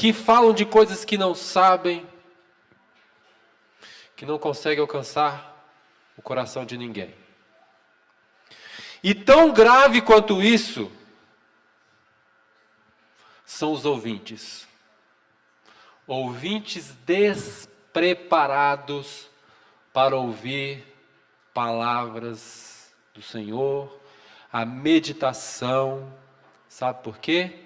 que falam de coisas que não sabem, que não conseguem alcançar o coração de ninguém. E tão grave quanto isso são os ouvintes. Ouvintes despreparados para ouvir palavras do Senhor, a meditação. Sabe por quê?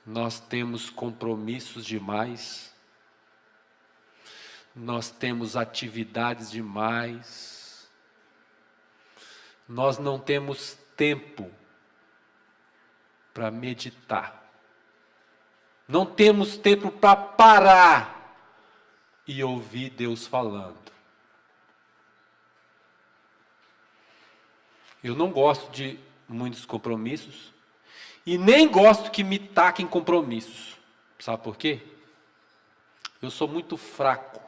Nós temos compromissos demais, nós temos atividades demais, nós não temos tempo para meditar, não temos tempo para parar e ouvir Deus falando. Eu não gosto de muitos compromissos e nem gosto que me taquem compromissos. Sabe por quê? Eu sou muito fraco.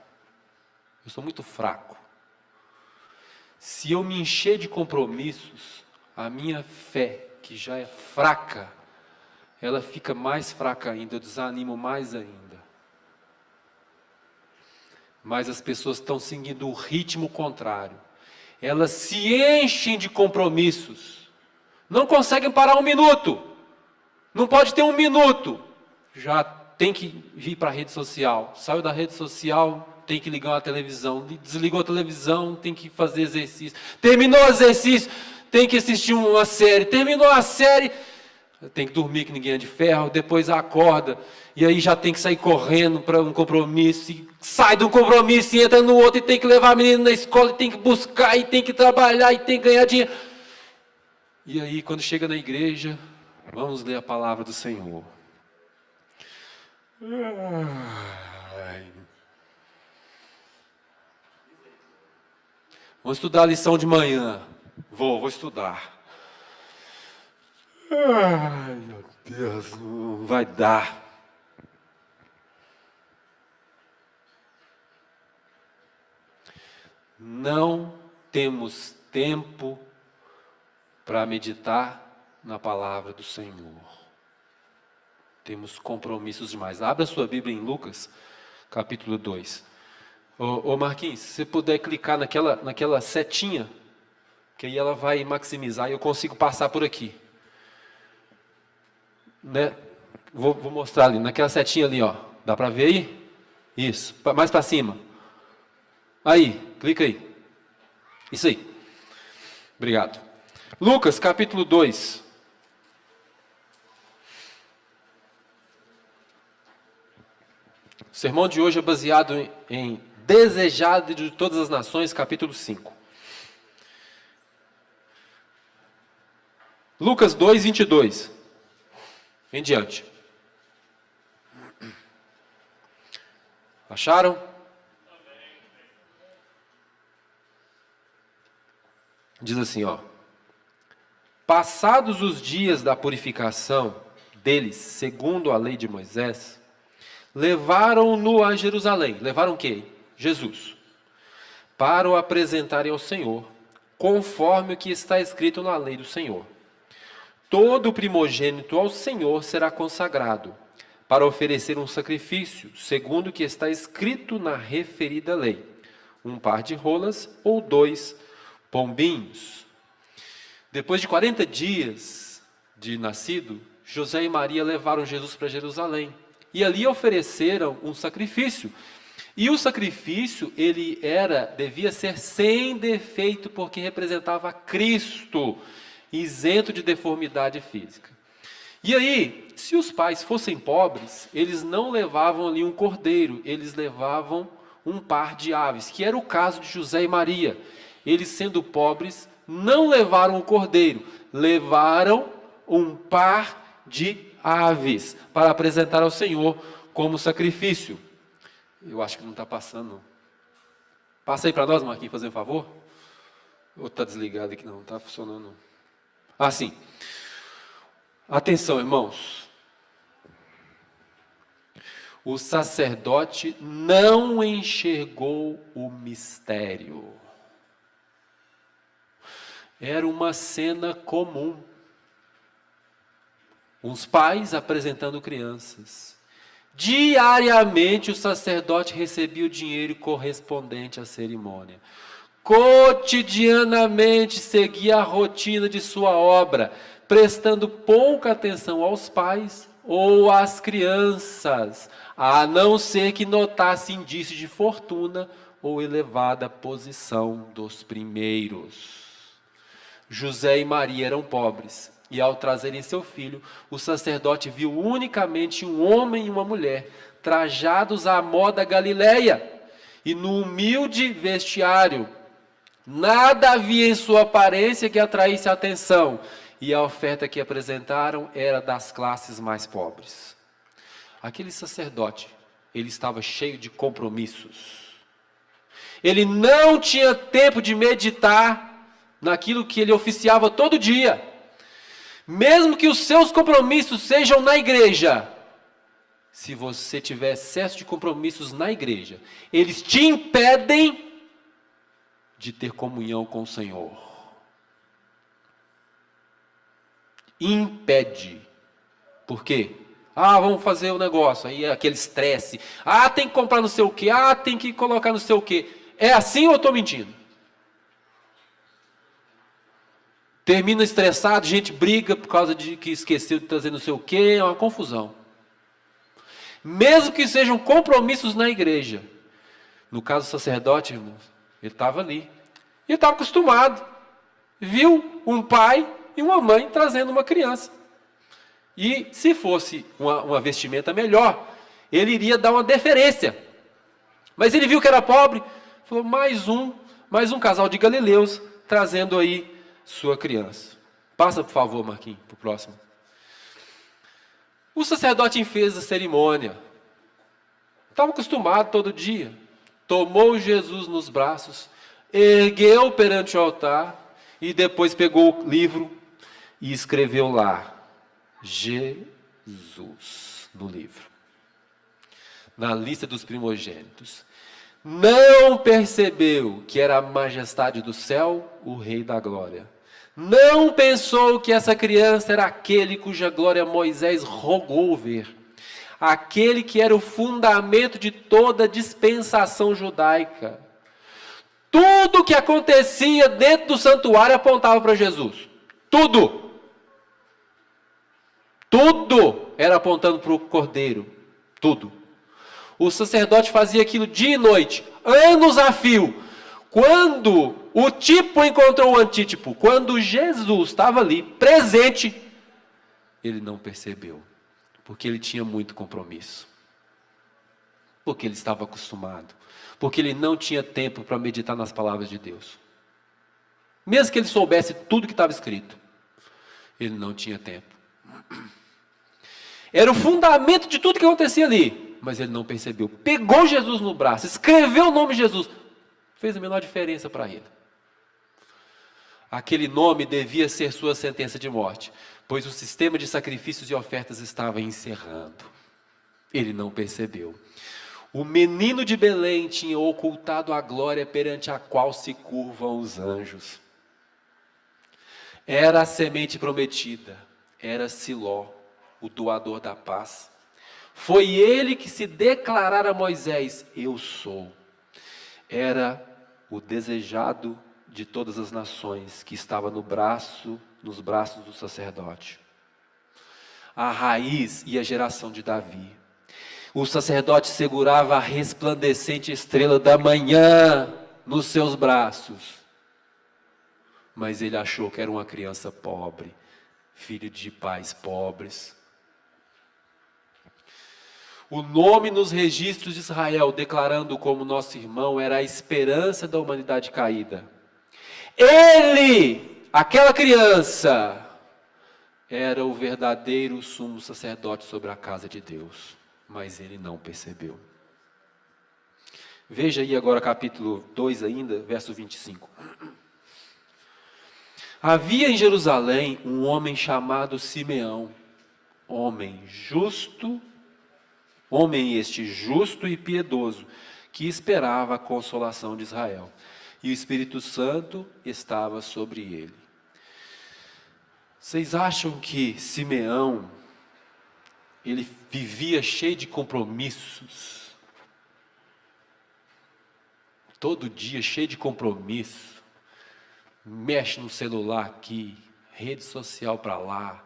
Se eu me encher de compromissos, a minha fé, que já é fraca, ela fica mais fraca ainda, eu desanimo mais ainda. Mas as pessoas estão seguindo o ritmo contrário. Elas se enchem de compromissos. Não conseguem parar um minuto. Não pode ter um minuto. Já tem que vir para a rede social. Saiu da rede social, tem que ligar a televisão. Desligou a televisão, tem que fazer exercício. Terminou o exercício, tem que assistir uma série. Terminou a série, tem que dormir que ninguém é de ferro. Depois acorda. E aí já tem que sair correndo para um compromisso. E sai de um compromisso e entra no outro. E tem que levar a menina na escola. E tem que buscar. E tem que trabalhar. E tem que ganhar dinheiro. E aí quando chega na igreja, vamos ler a palavra do Senhor. Vou estudar a lição de manhã. Vou estudar. Ai, meu Deus, não vai dar. Não temos tempo para meditar na palavra do Senhor. Temos compromissos demais. Abra sua Bíblia em Lucas, capítulo 2. Ô Marquinhos, se você puder clicar naquela setinha, que aí ela vai maximizar e eu consigo passar por aqui. Né? Vou mostrar ali, naquela setinha ali, ó. Dá para ver aí? Isso, mais para cima. Aí, clica aí. Isso aí. Obrigado. Lucas, capítulo 2. O sermão de hoje é baseado em Desejado de Todas as Nações, capítulo 5. Lucas 2, 22. Em diante. Acharam? Diz assim, ó. Passados os dias da purificação deles, segundo a lei de Moisés, levaram-no a Jerusalém. Levaram quem? Jesus. Para o apresentarem ao Senhor, conforme o que está escrito na lei do Senhor. Todo primogênito ao Senhor será consagrado, para oferecer um sacrifício, segundo o que está escrito na referida lei. Um par de rolas ou 2 pombinhos. Depois de 40 dias de nascido, José e Maria levaram Jesus para Jerusalém. E ali ofereceram um sacrifício. E o sacrifício, devia ser sem defeito, porque representava Cristo, isento de deformidade física. E aí, se os pais fossem pobres, eles não levavam ali um cordeiro, eles levavam um par de aves, que era o caso de José e Maria. Eles, sendo pobres, não levaram um cordeiro, levaram um par de aves para apresentar ao Senhor como sacrifício. Eu acho que não está passando. Passa aí para nós, Marquinhos, fazer um favor. Ou está desligado aqui? Não, está funcionando. Ah, sim. Atenção, irmãos. O sacerdote não enxergou o mistério. Era uma cena comum. Uns pais apresentando crianças. Diariamente o sacerdote recebia o dinheiro correspondente à cerimônia. Cotidianamente seguia a rotina de sua obra, prestando pouca atenção aos pais ou às crianças, a não ser que notasse indícios de fortuna ou elevada posição dos primeiros. José e Maria eram pobres, e ao trazerem seu filho, o sacerdote viu unicamente um homem e uma mulher, trajados à moda galileia, e no humilde vestiário. Nada havia em sua aparência que atraísse a atenção, e a oferta que apresentaram era das classes mais pobres. Aquele sacerdote, ele estava cheio de compromissos. Ele não tinha tempo de meditar naquilo que ele oficiava todo dia. Mesmo que os seus compromissos sejam na igreja, se você tiver excesso de compromissos na igreja, eles te impedem de ter comunhão com o Senhor. Impede. Por quê? Vamos fazer o negócio. Aí é aquele estresse. Tem que comprar não sei o quê. Tem que colocar não sei o quê. É assim ou eu estou mentindo? Termina estressado, gente briga por causa de que esqueceu de trazer não sei o quê. É uma confusão. Mesmo que sejam compromissos na igreja. No caso do sacerdote, irmãos, ele estava ali. Ele estava acostumado. Viu um pai e uma mãe trazendo uma criança. E se fosse uma vestimenta melhor, ele iria dar uma deferência. Mas ele viu que era pobre, falou, mais um casal de galileus trazendo aí sua criança. Passa, por favor, Marquinhos, para o próximo. O sacerdote fez a cerimônia. Estava acostumado todo dia. Tomou Jesus nos braços, ergueu perante o altar e depois pegou o livro e escreveu lá, Jesus, no livro. Na lista dos primogênitos. Não percebeu que era a majestade do céu, o Rei da Glória. Não pensou que essa criança era aquele cuja glória Moisés rogou ver. Aquele que era o fundamento de toda a dispensação judaica. Tudo que acontecia dentro do santuário apontava para Jesus. Tudo. Tudo era apontando para o Cordeiro. Tudo. O sacerdote fazia aquilo dia e noite, anos a fio. Quando o tipo encontrou o antítipo, quando Jesus estava ali, presente, ele não percebeu. Porque ele tinha muito compromisso. Porque ele estava acostumado. Porque ele não tinha tempo para meditar nas palavras de Deus. Mesmo que ele soubesse tudo que estava escrito, ele não tinha tempo. Era o fundamento de tudo que acontecia ali. Mas ele não percebeu. Pegou Jesus no braço, escreveu o nome de Jesus. Fez a menor diferença para ele. Aquele nome devia ser sua sentença de morte, pois o sistema de sacrifícios e ofertas estava encerrando. Ele não percebeu. O menino de Belém tinha ocultado a glória perante a qual se curvam os anjos. Era a semente prometida, era Siló, o doador da paz. Foi ele que se declarara a Moisés, eu sou. Era o desejado de todas as nações que estava nos braços do sacerdote. A raiz e a geração de Davi. O sacerdote segurava a resplandecente estrela da manhã nos seus braços. Mas ele achou que era uma criança pobre, filho de pais pobres. O nome nos registros de Israel, declarando como nosso irmão, era a esperança da humanidade caída. Ele, aquela criança, era o verdadeiro sumo sacerdote sobre a casa de Deus. Mas ele não percebeu. Veja aí agora capítulo 2 ainda, verso 25. Havia em Jerusalém um homem chamado Simeão, homem este justo e piedoso, que esperava a consolação de Israel. E o Espírito Santo estava sobre ele. Vocês acham que Simeão ele vivia cheio de compromissos. Todo dia cheio de compromisso. Mexe no celular aqui, rede social para lá,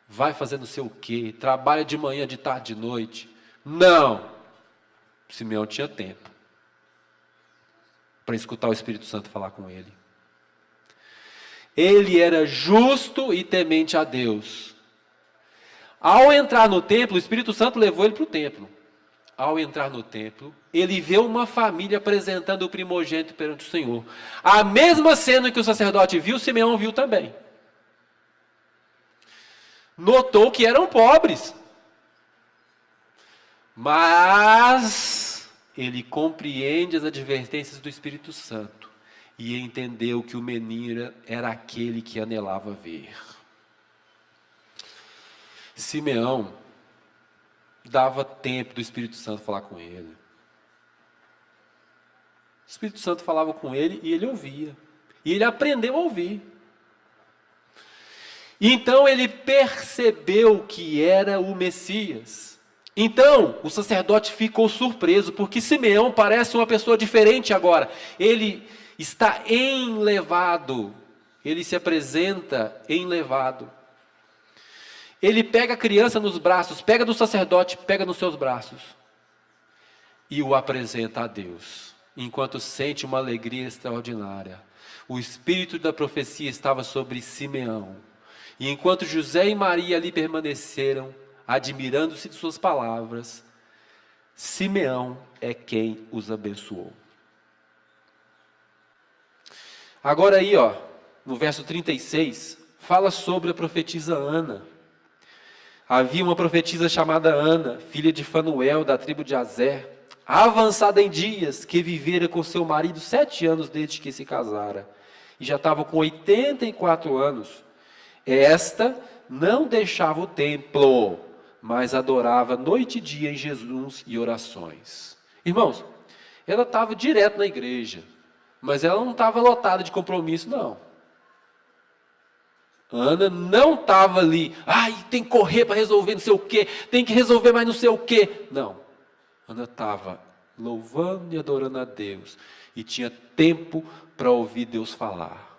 vai fazer não sei o quê, trabalha de manhã, de tarde, de noite. Não! Simeão tinha tempo para escutar o Espírito Santo falar com ele. Ele era justo e temente a Deus. Ao entrar no templo, o Espírito Santo levou ele para o templo. Ao entrar no templo, ele vê uma família apresentando o primogênito perante o Senhor. A mesma cena que o sacerdote viu, Simeão viu também. Notou que eram pobres. Mas ele compreende as advertências do Espírito Santo e entendeu que o menino era aquele que anelava ver. Simeão dava tempo do Espírito Santo falar com ele. O Espírito Santo falava com ele e ele ouvia. E ele aprendeu a ouvir. Então ele percebeu que era o Messias. Então o sacerdote ficou surpreso, porque Simeão parece uma pessoa diferente agora. Ele está enlevado. Ele se apresenta enlevado. Ele pega a criança nos braços, pega do sacerdote, pega nos seus braços e o apresenta a Deus, enquanto sente uma alegria extraordinária. O espírito da profecia estava sobre Simeão, e enquanto José e Maria ali permaneceram, admirando-se de suas palavras, Simeão é quem os abençoou. Agora aí, no verso 36, fala sobre a profetisa Ana. Havia uma profetisa chamada Ana, filha de Fanuel, da tribo de Azer, avançada em dias, que vivera com seu marido 7 anos desde que se casara, e já estava com 84 anos. Esta não deixava o templo, mas adorava noite e dia em jejuns e orações. Irmãos, ela estava direto na igreja, mas ela não estava lotada de compromisso, não. Ana não estava ali, tem que correr para resolver não sei o quê, tem que resolver mais não sei o quê. Não, Ana estava louvando e adorando a Deus, e tinha tempo para ouvir Deus falar.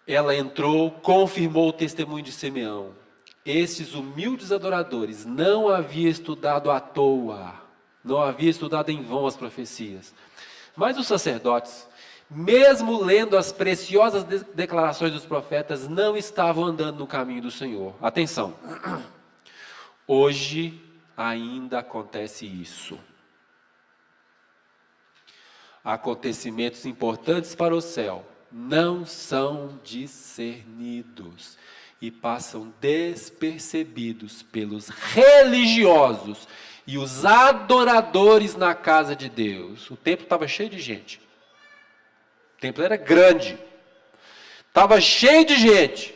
Ela entrou, confirmou o testemunho de Simeão. Estes humildes adoradores não haviam estudado à toa, não haviam estudado em vão as profecias. Mas os sacerdotes, mesmo lendo as preciosas declarações dos profetas, não estavam andando no caminho do Senhor. Atenção, hoje ainda acontece isso. Acontecimentos importantes para o céu não são discernidos e passam despercebidos pelos religiosos e os adoradores na casa de Deus. O templo estava cheio de gente. O templo era grande, estava cheio de gente.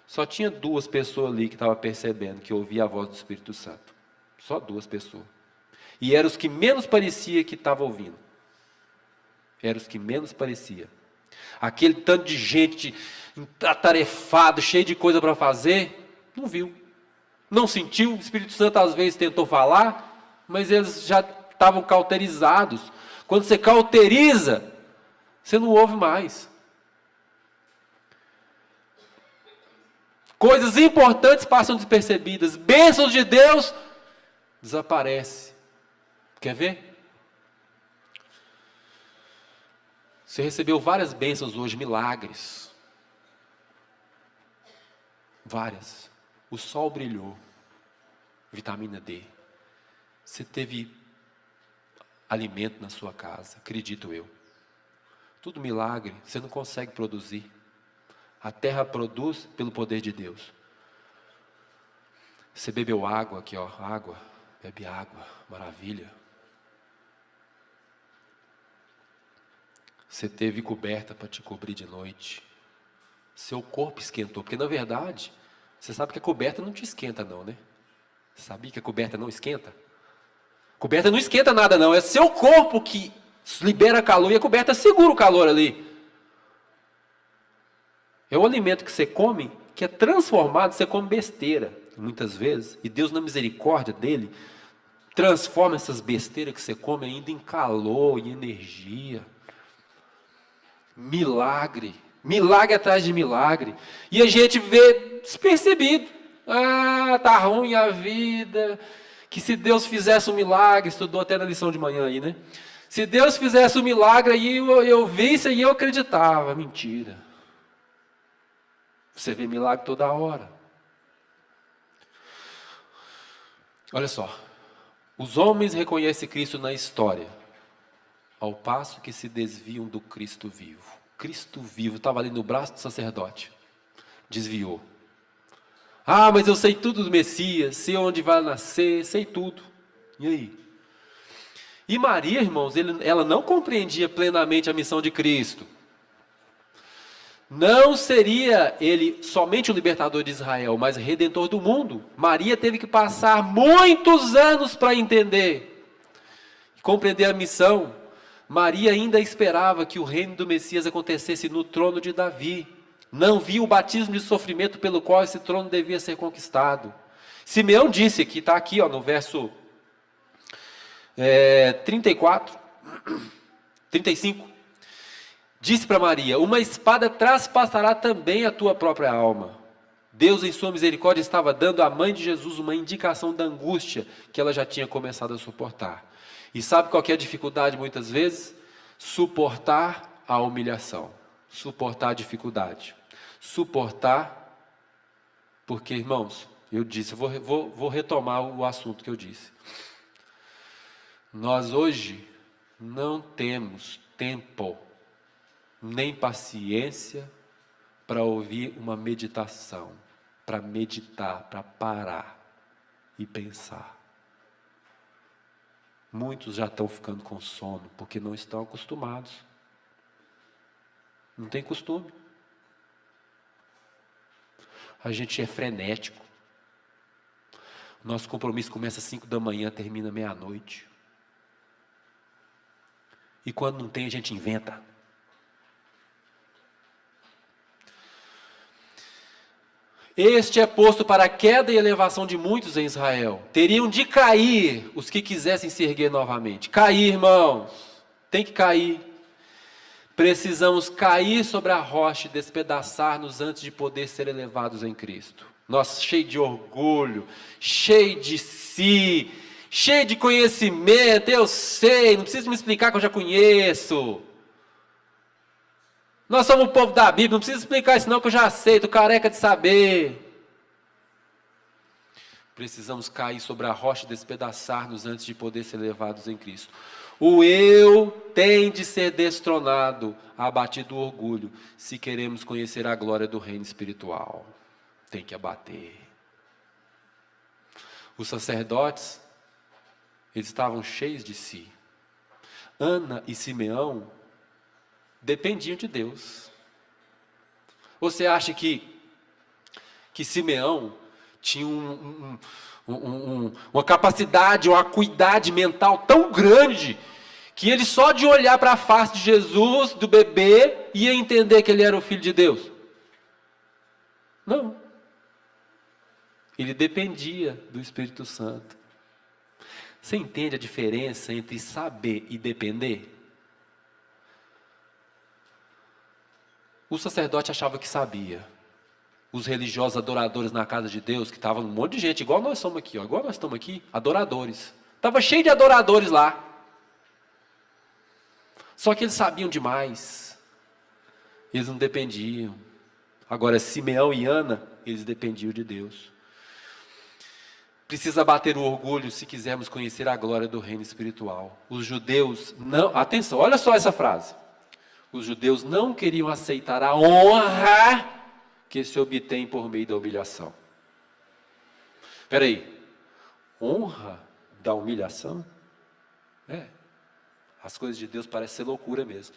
Só tinha 2 pessoas ali que estavam percebendo, que ouvia a voz do Espírito Santo. Só 2 pessoas. E eram os que menos parecia que estavam ouvindo. Eram os que menos parecia. Aquele tanto de gente atarefado, cheio de coisa para fazer, não viu. Não sentiu. O Espírito Santo às vezes tentou falar, mas eles já estavam cauterizados. Quando você cauteriza, você não ouve mais. Coisas importantes passam despercebidas. Bênçãos de Deus desaparecem. Quer ver? Você recebeu várias bênçãos hoje, milagres. Várias. O sol brilhou. Vitamina D. Você teve alimento na sua casa, acredito eu. Tudo milagre, você não consegue produzir. A terra produz pelo poder de Deus. Você bebeu água aqui, água, bebe água, maravilha. Você teve coberta para te cobrir de noite. Seu corpo esquentou, porque na verdade, você sabe que a coberta não te esquenta não, né? Você sabia que a coberta não esquenta? A coberta não esquenta nada não, é seu corpo que libera calor e a coberta segura o calor ali. É o alimento que você come que é transformado, você come besteira, muitas vezes, e Deus, na misericórdia dele, transforma essas besteiras que você come ainda em calor, em energia. Milagre. Milagre atrás de milagre. E a gente vê despercebido. Ah, tá ruim a vida. Que se Deus fizesse um milagre, estudou até na lição de manhã aí, né? Se Deus fizesse um milagre aí, eu visse e eu acreditava. Mentira. Você vê milagre toda hora. Olha só. Os homens reconhecem Cristo na história, ao passo que se desviam do Cristo vivo. Cristo vivo estava ali no braço do sacerdote. Desviou. Ah, mas eu sei tudo do Messias, sei onde vai nascer, sei tudo. E aí? E Maria, irmãos, ela não compreendia plenamente a missão de Cristo. Não seria ele somente o libertador de Israel, mas redentor do mundo. Maria teve que passar muitos anos para entender, compreender a missão. Maria ainda esperava que o reino do Messias acontecesse no trono de Davi. Não viu o batismo de sofrimento pelo qual esse trono devia ser conquistado. Simeão disse, que está aqui no verso 34, 35. Disse para Maria: uma espada traspassará também a tua própria alma. Deus, em sua misericórdia, estava dando à mãe de Jesus uma indicação da angústia que ela já tinha começado a suportar. E sabe qual que é a dificuldade muitas vezes? Suportar a humilhação, suportar a dificuldade, suportar, porque, irmãos, eu disse, vou retomar o assunto que eu disse. Nós hoje não temos tempo, nem paciência para ouvir uma meditação, para meditar, para parar e pensar. Muitos já estão ficando com sono, porque não estão acostumados. Não tem costume. A gente é frenético. Nosso compromisso começa às 5 da manhã, termina meia-noite. E quando não tem, a gente inventa. Este é posto para a queda e elevação de muitos em Israel. Teriam de cair os que quisessem se erguer novamente. Cair, irmãos. Tem que cair. Precisamos cair sobre a rocha e despedaçar-nos antes de poder ser elevados em Cristo. Nós, cheio de orgulho, cheio de si, cheio de conhecimento, eu sei, não precisa me explicar que eu já conheço. Nós somos o povo da Bíblia, não precisa explicar isso não que eu já sei, estou careca de saber. Precisamos cair sobre a rocha e despedaçar-nos antes de poder ser levados em Cristo. O eu tem de ser destronado, abatido o orgulho, se queremos conhecer a glória do reino espiritual. Tem que abater. Os sacerdotes, eles estavam cheios de si. Ana e Simeão dependiam de Deus. Você acha que Simeão tinha uma capacidade, uma acuidade mental tão grande, que ele só de olhar para a face de Jesus, do bebê, ia entender que ele era o Filho de Deus? Não. Ele dependia do Espírito Santo. Você entende a diferença entre saber e depender? O sacerdote achava que sabia. Os religiosos adoradores na casa de Deus, que estavam um monte de gente, igual nós somos aqui, igual nós estamos aqui, adoradores. Estava cheio de adoradores lá. Só que eles sabiam demais. Eles não dependiam. Agora, Simeão e Ana, eles dependiam de Deus. Precisa bater o orgulho se quisermos conhecer a glória do reino espiritual. Os judeus não... Atenção, olha só essa frase. Os judeus não queriam aceitar a honra que se obtém por meio da humilhação. Espera aí. Honra da humilhação? As coisas de Deus parecem ser loucura mesmo.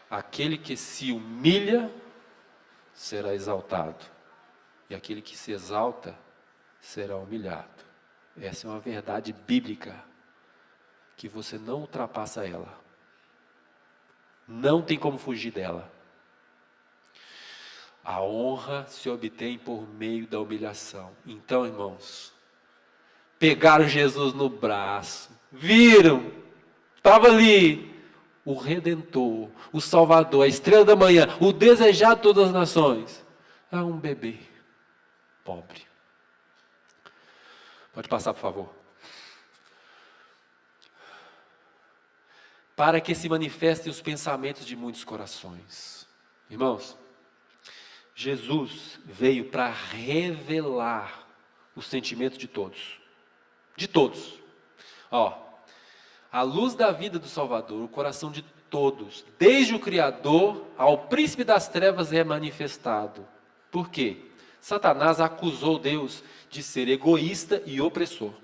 Aquele que se humilha será exaltado, e aquele que se exalta será humilhado. Essa é uma verdade bíblica, que você não ultrapassa ela. Não tem como fugir dela. A honra se obtém por meio da humilhação. Então, irmãos, pegaram Jesus no braço, viram, estava ali o Redentor, o Salvador, a estrela da manhã, o desejado de todas as nações. É um bebê pobre. Pode passar, por favor. Para que se manifestem os pensamentos de muitos corações. Irmãos, Jesus veio para revelar os sentimentos de todos. De todos. Ó, a luz da vida do Salvador, o coração de todos, desde o Criador ao príncipe das trevas é manifestado. Por quê? Satanás acusou Deus de ser egoísta e opressor,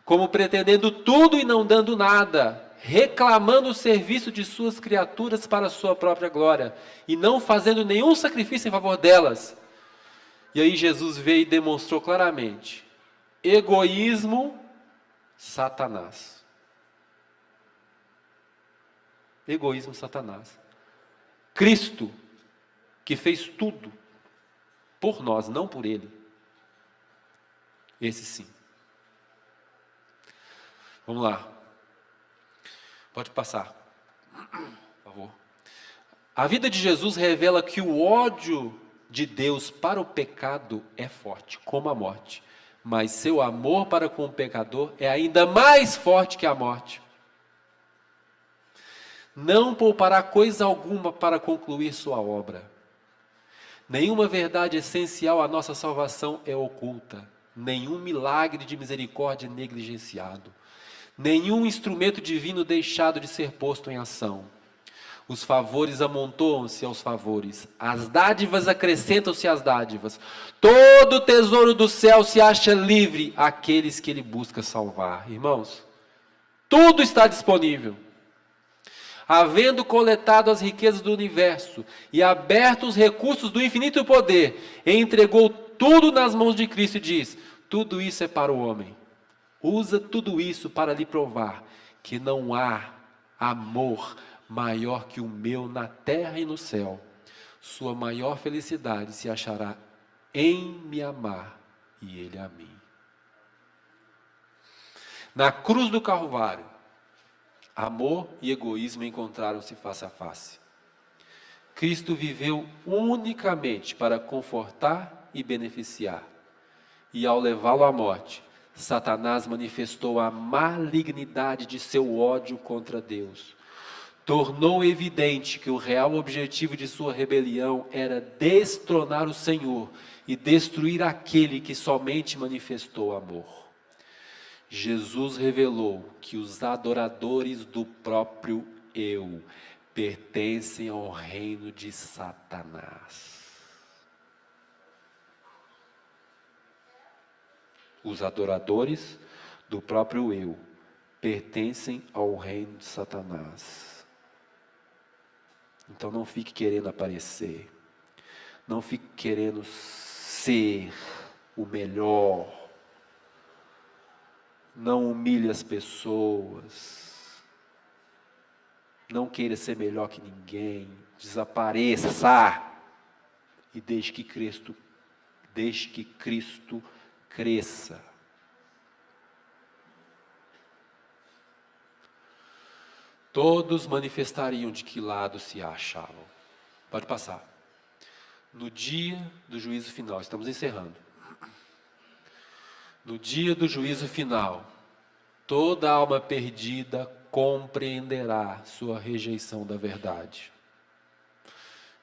como pretendendo tudo e não dando nada, reclamando o serviço de suas criaturas para a sua própria glória, e não fazendo nenhum sacrifício em favor delas. E aí Jesus veio e demonstrou claramente: egoísmo, Satanás. Egoísmo, Satanás. Cristo, que fez tudo por nós, não por Ele. Esse sim. Vamos lá. Pode passar, por favor. A vida de Jesus revela que o ódio de Deus para o pecado é forte, como a morte. Mas seu amor para com o pecador é ainda mais forte que a morte. Não poupará coisa alguma para concluir sua obra. Nenhuma verdade essencial à nossa salvação é oculta. Nenhum milagre de misericórdia negligenciado. Nenhum instrumento divino deixado de ser posto em ação. Os favores amontoam-se aos favores, as dádivas acrescentam-se às dádivas. Todo o tesouro do céu se acha livre àqueles que ele busca salvar. Irmãos, tudo está disponível. Havendo coletado as riquezas do universo e aberto os recursos do infinito poder, entregou tudo nas mãos de Cristo e diz: tudo isso é para o homem. Usa tudo isso para lhe provar que não há amor maior que o meu na terra e no céu. Sua maior felicidade se achará em me amar e ele a mim. Na cruz do Calvário, amor e egoísmo encontraram-se face a face. Cristo viveu unicamente para confortar e beneficiar. E ao levá-lo à morte, Satanás manifestou a malignidade de seu ódio contra Deus. Tornou evidente que o real objetivo de sua rebelião era destronar o Senhor e destruir aquele que somente manifestou amor. Jesus revelou que os adoradores do próprio eu pertencem ao reino de Satanás. Os adoradores do próprio eu pertencem ao reino de Satanás. Então não fique querendo aparecer, não fique querendo ser o melhor, não humilhe as pessoas, não queira ser melhor que ninguém, desapareça e deixe que Cristo cresça. Todos manifestariam de que lado se achavam. Pode passar. No dia do juízo final, estamos encerrando. No dia do juízo final, toda alma perdida compreenderá sua rejeição da verdade.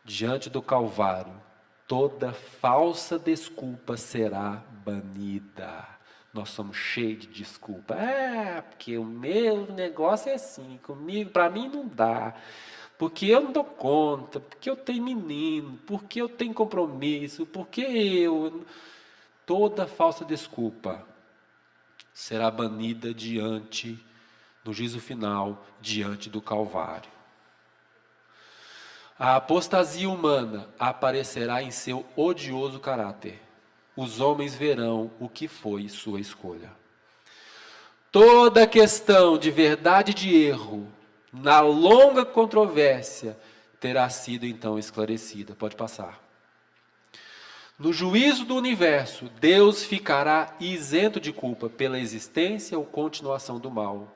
Diante do Calvário, toda falsa desculpa será banida. Nós somos cheios de desculpa. Porque o meu negócio é assim, comigo, para mim não dá. Porque eu não dou conta, porque eu tenho menino, porque eu tenho compromisso, porque eu... Toda falsa desculpa será banida no juízo final, diante do Calvário. A apostasia humana aparecerá em seu odioso caráter. Os homens verão o que foi sua escolha. Toda questão de verdade e de erro, na longa controvérsia, terá sido então esclarecida. Pode passar. No juízo do universo, Deus ficará isento de culpa pela existência ou continuação do mal.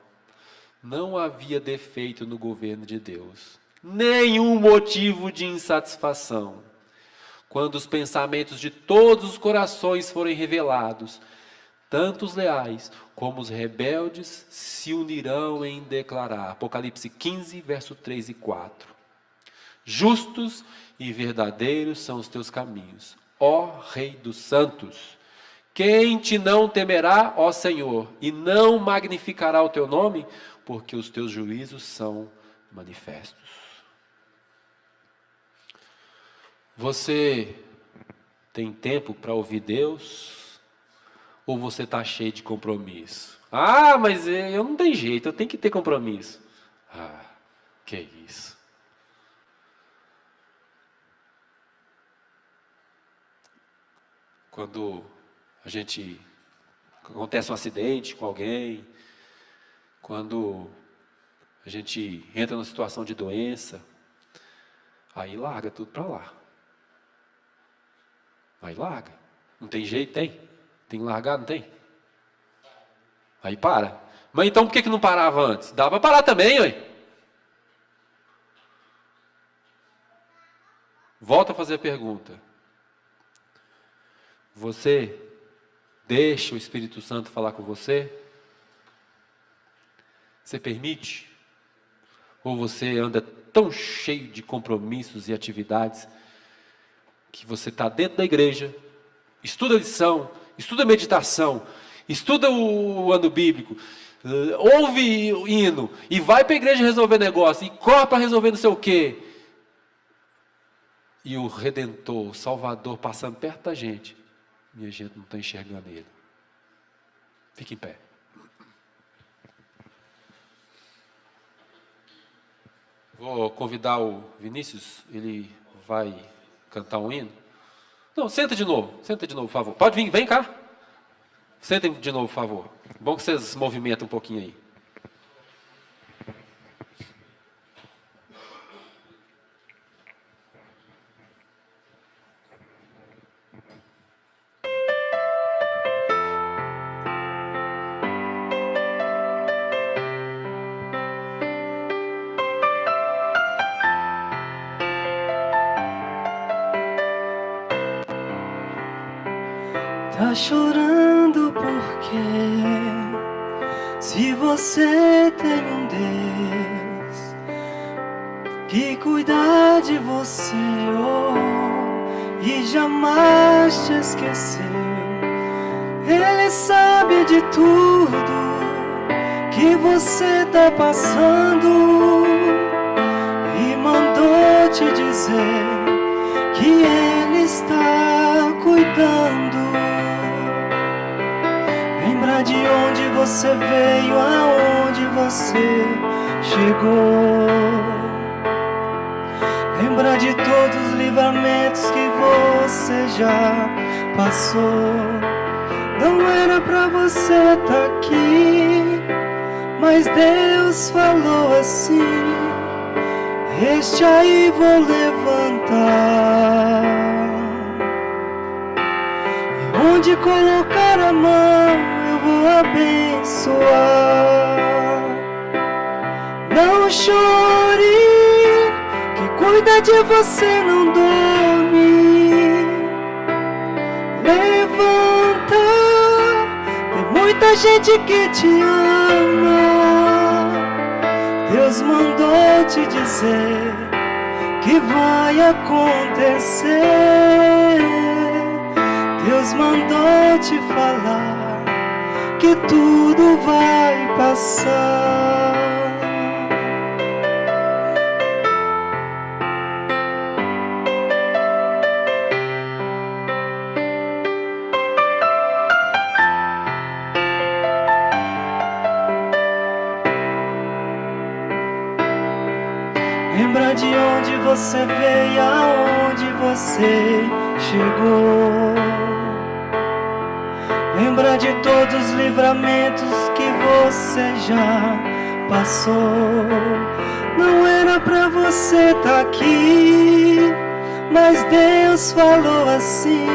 Não havia defeito no governo de Deus, nenhum motivo de insatisfação. Quando os pensamentos de todos os corações forem revelados, tanto os leais como os rebeldes se unirão em declarar. Apocalipse 15, verso 3 e 4. Justos e verdadeiros são os teus caminhos, ó Rei dos santos. Quem te não temerá, ó Senhor, e não magnificará o teu nome? Porque os teus juízos são manifestos. Você tem tempo para ouvir Deus? Ou você está cheio de compromisso? Ah, mas eu não tenho jeito, eu tenho que ter compromisso. Ah, que isso. Quando acontece um acidente com alguém, quando a gente entra numa situação de doença, aí larga tudo para lá. Aí larga. Não tem jeito? Tem. Tem que largar? Não tem? Aí para. Mas então por que não parava antes? Dá para parar também, ué. Volto a fazer a pergunta. Você deixa o Espírito Santo falar com você? Você permite? Ou você anda tão cheio de compromissos e atividades que você está dentro da igreja, estuda a lição, estuda a meditação, estuda o ano bíblico, ouve o hino e vai para a igreja resolver negócio e corre para resolver não sei o quê. E o Redentor, o Salvador passando perto da gente, e a gente não está enxergando ele. Fique em pé. Vou convidar o Vinícius, ele vai cantar um hino. Não, senta de novo, por favor. Pode vir, vem cá. Sentem de novo, por favor. Bom que vocês movimentem um pouquinho aí. Tá chorando porque se você tem um Deus que cuida de você, oh, e jamais te esqueceu. Ele sabe de tudo que você tá passando e mandou te dizer que Ele está cuidando. Lembra de onde você veio, aonde você chegou. Lembra de todos os livramentos que você já passou. Não era pra você estar aqui, mas Deus falou assim: este aí vou levantar. E onde colocar a mão eu vou abençoar. Não chore, que cuida de você não dorme. Levanta, tem muita gente que te ama. Deus mandou te dizer que vai acontecer. Deus mandou te falar que tudo vai passar. Lembra de onde você veio, aonde você chegou. Lembra de todos os livramentos que você já passou. Não era pra você estar aqui, mas Deus falou assim: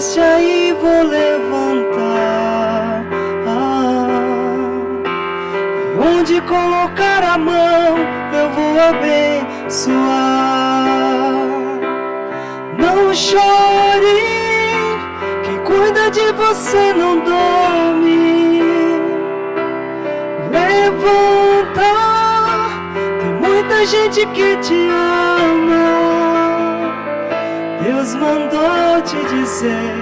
deste aí vou levantar. Onde colocar a mão eu vou abençoar. Não chore, quem cuida de você não dorme. Levanta, tem muita gente que te ama. Deus mandou te dizer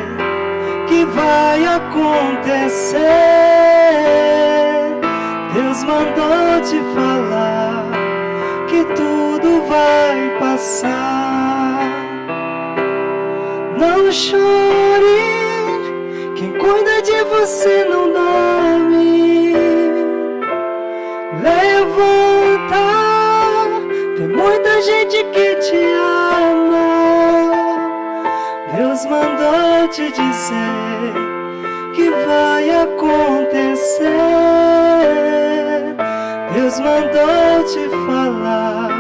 que vai acontecer. Deus mandou te falar que tudo vai passar. Não chore, quem cuida de você não dorme. Levanta, tem muita gente que te ama. Deus mandou te dizer que vai acontecer. Deus mandou te falar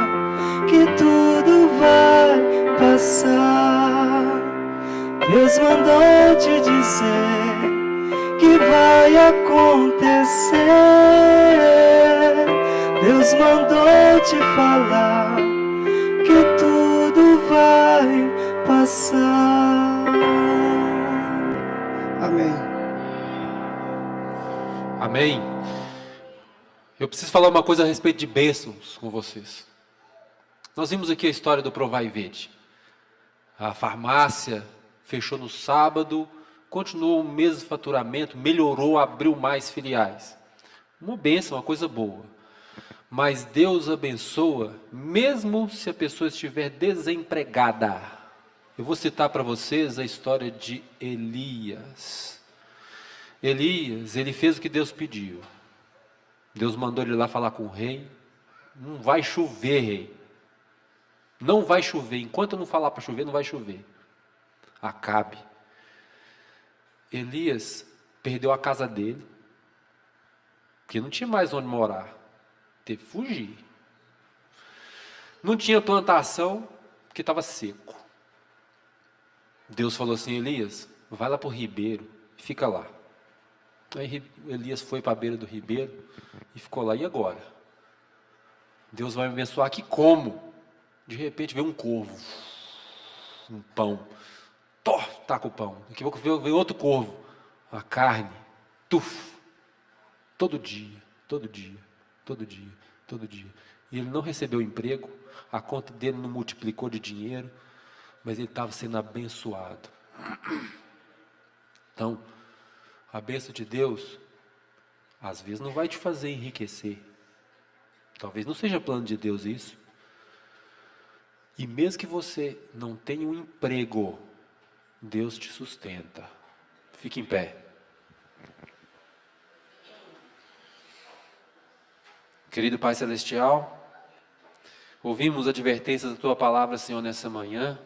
que tudo vai passar. Deus mandou te dizer que vai acontecer. Deus mandou te falar que tudo vai passar. Amém. Amém. Eu preciso falar uma coisa a respeito de bênçãos com vocês. Nós vimos aqui a história do Provai e Vede. A farmácia fechou no sábado, continuou o mesmo faturamento, melhorou, abriu mais filiais. Uma bênção, uma coisa boa. Mas Deus abençoa, mesmo se a pessoa estiver desempregada. Eu vou citar para vocês a história de Elias. Elias, ele fez o que Deus pediu. Deus mandou ele lá falar com o rei. Não vai chover, rei. Não vai chover. Enquanto eu não falar para chover, não vai chover. Acabe. Elias perdeu a casa dele, porque não tinha mais onde morar. Teve que fugir. Não tinha plantação, porque estava seco. Deus falou assim: Elias, vai lá para o ribeiro e fica lá. Aí Elias foi para a beira do ribeiro e ficou lá. E agora? Deus vai me abençoar aqui como? De repente veio um corvo, um pão. Taca o pão. Daqui a pouco veio outro corvo, a carne. Tuf. Todo dia, todo dia, todo dia, todo dia. E ele não recebeu emprego, a conta dele não multiplicou de dinheiro, mas ele estava sendo abençoado. Então, a bênção de Deus, às vezes não vai te fazer enriquecer. Talvez não seja plano de Deus isso. E mesmo que você não tenha um emprego, Deus te sustenta. Fique em pé. Querido Pai Celestial, ouvimos advertências da Tua Palavra, Senhor, nessa manhã.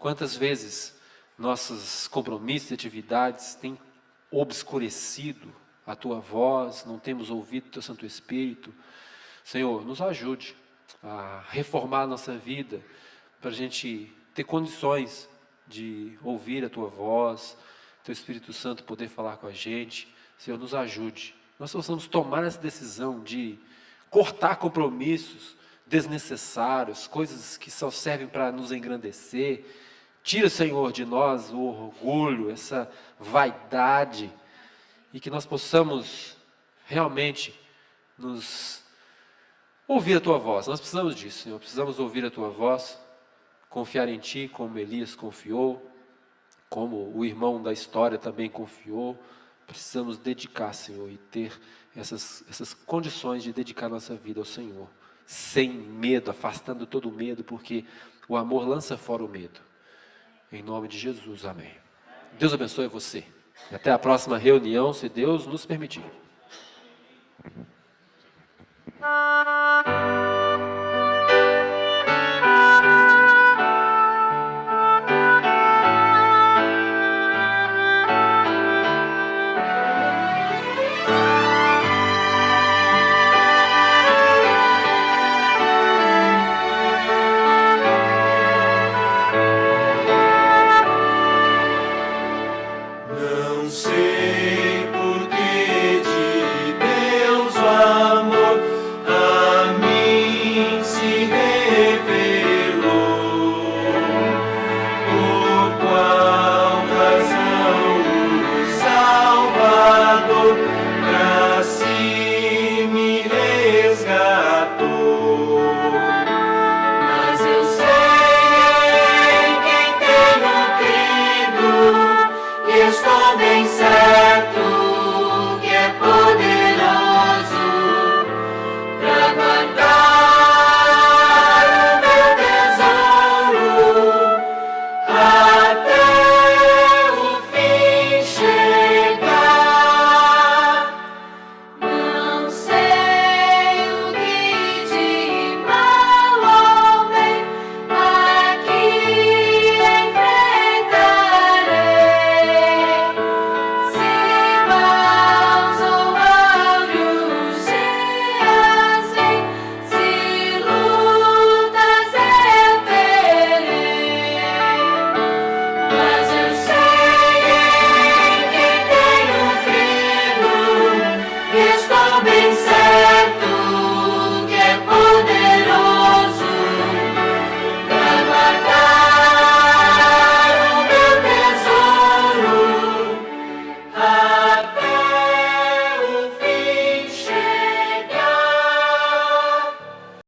Quantas vezes nossos compromissos e atividades têm obscurecido a Tua voz, não temos ouvido o Teu Santo Espírito. Senhor, nos ajude a reformar a nossa vida, para a gente ter condições de ouvir a Tua voz, Teu Espírito Santo poder falar com a gente. Senhor, nos ajude. Nós possamos tomar essa decisão de cortar compromissos desnecessários, coisas que só servem para nos engrandecer. Tira, Senhor, de nós o orgulho, essa vaidade, e que nós possamos realmente nos ouvir a Tua voz. Nós precisamos disso, Senhor, precisamos ouvir a Tua voz, confiar em Ti como Elias confiou, como o irmão da história também confiou. Precisamos dedicar, Senhor, e ter essas condições de dedicar nossa vida ao Senhor, sem medo, afastando todo o medo, porque o amor lança fora o medo. Em nome de Jesus, amém. Deus abençoe você. E até a próxima reunião, se Deus nos permitir.